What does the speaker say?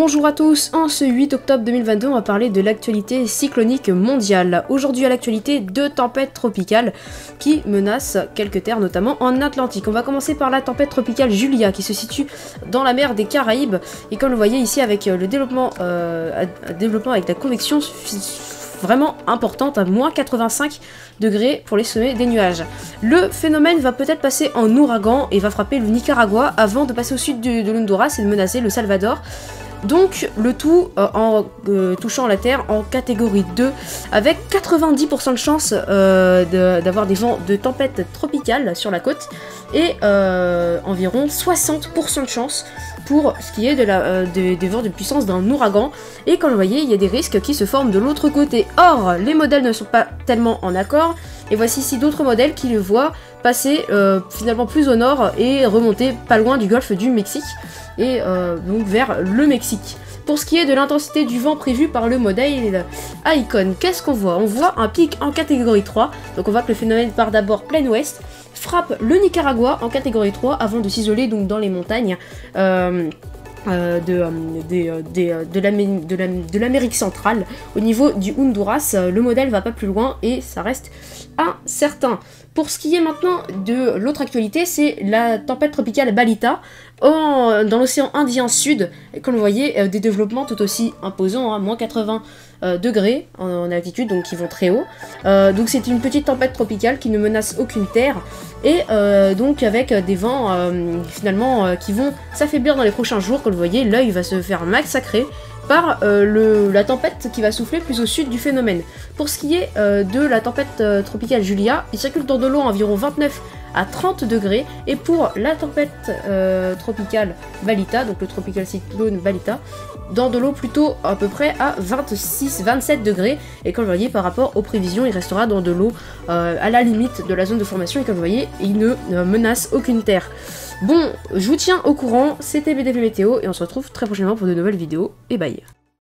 Bonjour à tous, en ce 8 octobre 2022, on va parler de l'actualité cyclonique mondiale. Aujourd'hui à l'actualité, deux tempêtes tropicales qui menacent quelques terres, notamment en Atlantique. On va commencer par la tempête tropicale Julia qui se situe dans la mer des Caraïbes. Et comme vous le voyez ici avec le développement avec la convection vraiment importante à moins 85 degrés pour les sommets des nuages. Le phénomène va peut-être passer en ouragan et va frapper le Nicaragua avant de passer au sud de l'Honduras et de menacer le Salvador. Donc le tout en touchant la Terre en catégorie 2 avec 90% de chance d'avoir des vents de tempête tropicale sur la côte et environ 60% de chance pour ce qui est des vents de puissance d'un ouragan. Et comme vous voyez, il y a des risques qui se forment de l'autre côté. Or, les modèles ne sont pas tellement en accord. Et voici ici d'autres modèles qui le voient passer finalement plus au nord et remonter pas loin du golfe du Mexique. Et donc vers le Mexique. Pour ce qui est de l'intensité du vent prévu par le modèle Icon, qu'est-ce qu'on voit? On voit un pic en catégorie 3. Donc on voit que le phénomène part d'abord plein ouest, frappe le Nicaragua en catégorie 3 avant de s'isoler donc dans les montagnes de l'Amérique centrale. Au niveau du Honduras, le modèle va pas plus loin et ça reste incertain. Pour ce qui est maintenant de l'autre actualité, c'est la tempête tropicale Balita dans l'océan Indien Sud. Et comme vous voyez, des développements tout aussi imposants, moins 80 degrés en altitude, donc qui vont très haut. Donc c'est une petite tempête tropicale qui ne menace aucune terre et donc avec des vents finalement qui vont s'affaiblir dans les prochains jours. Comme vous voyez, l'œil va se faire massacrer par la tempête qui va souffler plus au sud du phénomène. Pour ce qui est de la tempête tropicale Julia, il circule dans de l'eau à environ 29 à 30 degrés, et pour la tempête tropicale Balita, donc le tropical cyclone Balita, dans de l'eau plutôt à peu près à 26-27 degrés, et comme vous voyez par rapport aux prévisions, il restera dans de l'eau à la limite de la zone de formation, et comme vous voyez, il ne menace aucune terre. Bon, je vous tiens au courant, c'était BDV Météo, et on se retrouve très prochainement pour de nouvelles vidéos, et bye.